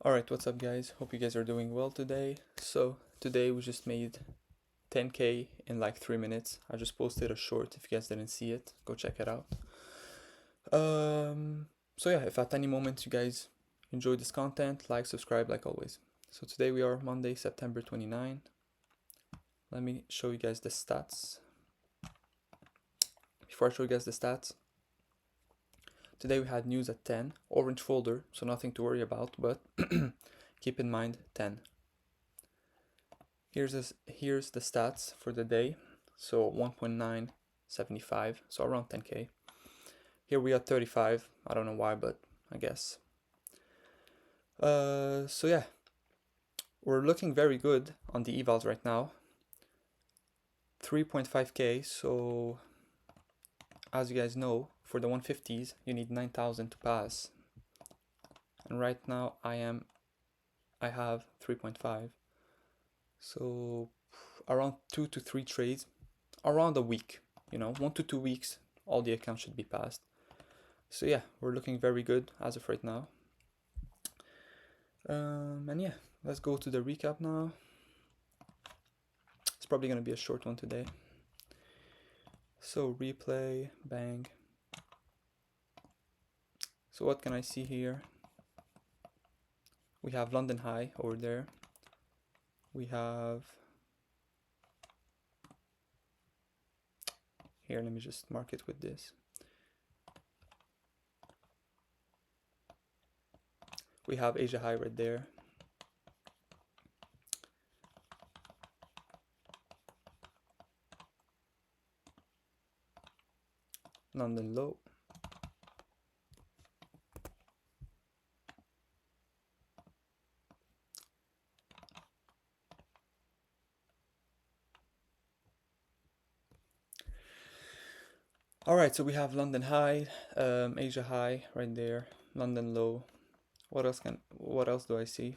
Alright, what's up guys? Hope you guys are doing well today. So today we just made 10k in like 3 minutes. I just posted a short. If you guys didn't see it, go check it out. So yeah, if at any moment you guys enjoyed this content, like, subscribe like always. So today we are Monday, September 29. Let me show you guys the stats. Before I show you guys the stats, today we had news at 10, orange folder, so nothing to worry about, but keep in mind 10. Here's the stats for the day. So 1.975, so around 10k. Here we are 35. I don't know why, but I guess. So yeah, we're looking very good on the evals right now. 3.5k. So as you guys know, for the 150s, you need 9,000 to pass. And right now I have 3.5. So around 2 to 3 trades, around a week, 1 to 2 weeks, all the accounts should be passed. So yeah, we're looking very good as of right now. And yeah, let's go to the recap now. It's probably going to be a short one today. So replay, bang. So what can I see here? We have London high over there. We have here, let me just mark it with this. We have Asia high right there. London low. Alright, so we have London high, Asia high right there, London low. What else do I see?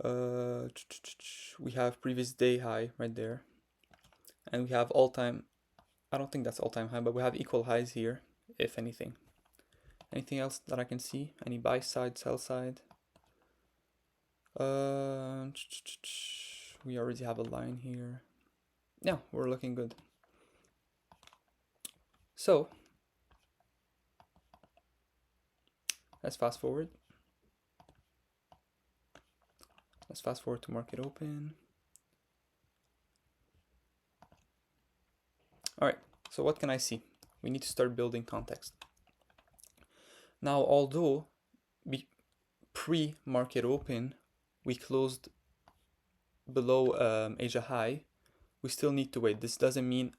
We have previous day high right there. And we have all-time, I don't think that's all-time high, but we have equal highs here, if anything. Anything else that I can see? Any buy side, sell side? We already have a line here. Yeah, we're looking good. So let's fast forward. Let's fast forward to market open. Alright, so what can I see? We need to start building context. Now, although pre-market open, we closed below Asia high, we still need to wait. This doesn't mean,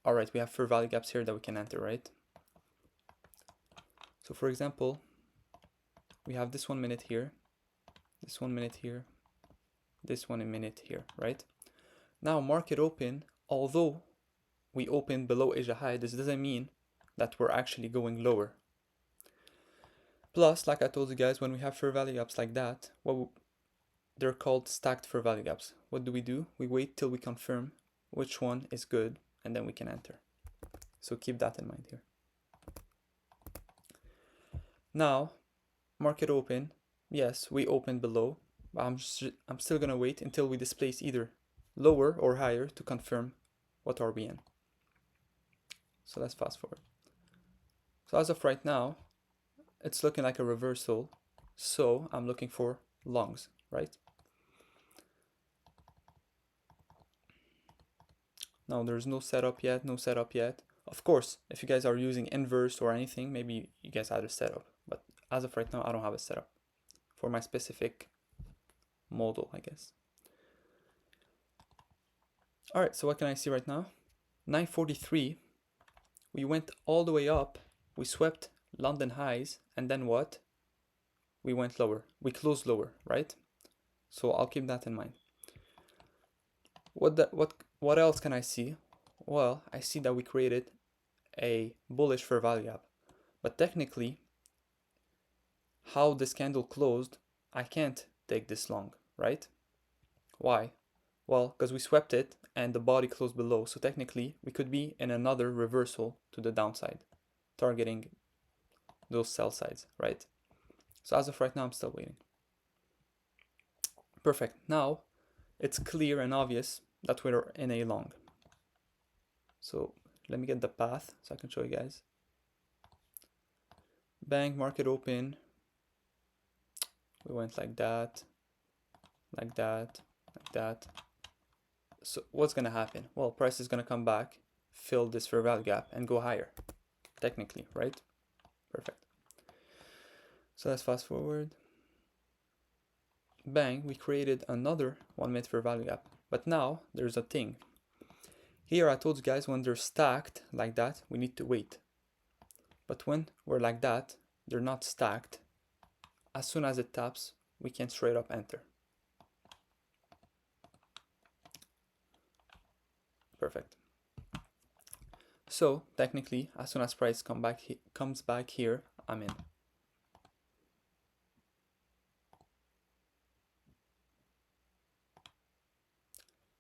alright, we have fair value gaps here that we can enter, right? So for example, we have this 1 minute here, this 1 minute here, this 1 minute here, right? Now market open, although we open below Asia high, this doesn't mean that we're actually going lower. Plus, like I told you guys, when we have fair value gaps like that, they're called stacked fair value gaps. What do? We wait till we confirm which one is good, and then we can enter. So keep that in mind here. Now, market open, yes, we open below, but I'm still gonna wait until we displace either lower or higher to confirm what are we in. So let's fast forward. So as of right now, it's looking like a reversal, so I'm looking for longs, right? Now there's no setup yet, Of course, if you guys are using inverse or anything, maybe you guys had a setup, but as of right now, I don't have a setup for my specific model, I guess. All right, so what can I see right now? 943, we went all the way up, we swept London highs, and then what? We went lower, we closed lower, right? So I'll keep that in mind. What else can I see? Well, I see that we created a bullish fair value gap, but technically, how this candle closed, I can't take this long, right? Why? Well, because we swept it and the body closed below, so technically we could be in another reversal to the downside, targeting those sell sides, right? So as of right now, I'm still waiting. Perfect. Now it's clear and obvious that we're in a long. So let me get the path so I can show you guys. Bang, market open. We went like that, like that, like that. So what's gonna happen? Well, price is gonna come back, fill this fair value gap, and go higher, technically, right? Perfect. So let's fast forward. Bang, we created another 1 minute fair value gap. But now there's a thing. Here I told you guys when they're stacked like that, we need to wait. But when we're like that, they're not stacked. As soon as it taps, we can straight up enter. Perfect. So technically, as soon as price comes back here, I'm in.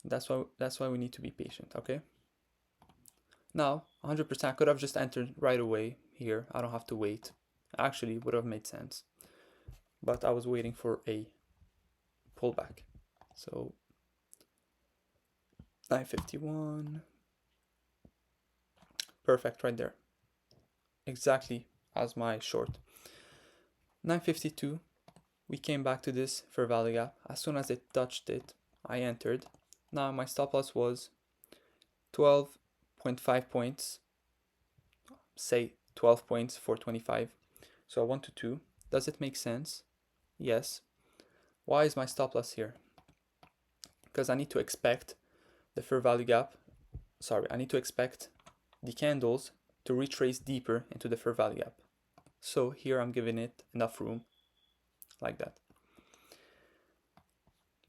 That's why we need to be patient, okay? Now, 100% could have just entered right away here. I don't have to wait. Actually, would have made sense. But I was waiting for a pullback. So 951. Perfect right there. Exactly as my short. 952. We came back to this fair value gap. As soon as it touched it, I entered. Now my stop loss was 12.5 points. Say 12 points for 25. So 1 to 2. Does it make sense? Yes. Why is my stop loss here? Because I need to expect the fair value gap. Sorry, I need to expect the candles to retrace deeper into the fair value gap. So here I'm giving it enough room like that.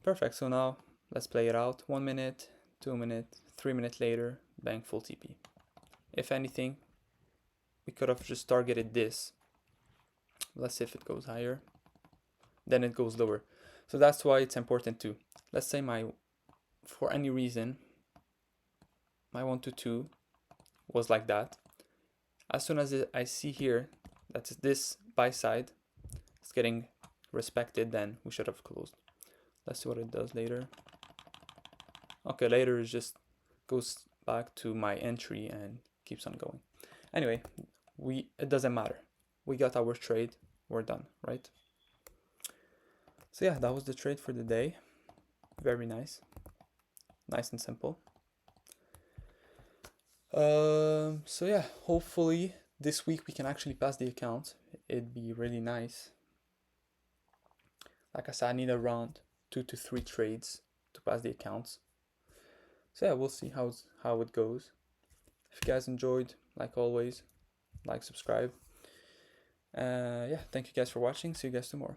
Perfect. So now let's play it out. 1 minute, 2 minutes, 3 minutes later, bang, full TP. If anything, we could have just targeted this. Let's see if it goes higher. Then it goes lower. So that's why it's important too. Let's say for any reason, my 1 to 2 was like that. As soon as I see here that this buy side is getting respected, then we should have closed. Let's see what it does later. Okay, later it just goes back to my entry and keeps on going. Anyway, it doesn't matter. We got our trade, we're done, right? So yeah, that was the trade for the day. Very nice. Nice and simple. So yeah, hopefully this week we can actually pass the account. It'd be really nice. Like I said, I need around 2 to 3 trades to pass the accounts. So yeah, we'll see how it goes. If you guys enjoyed, like always, like, subscribe. Yeah, thank you guys for watching. See you guys tomorrow.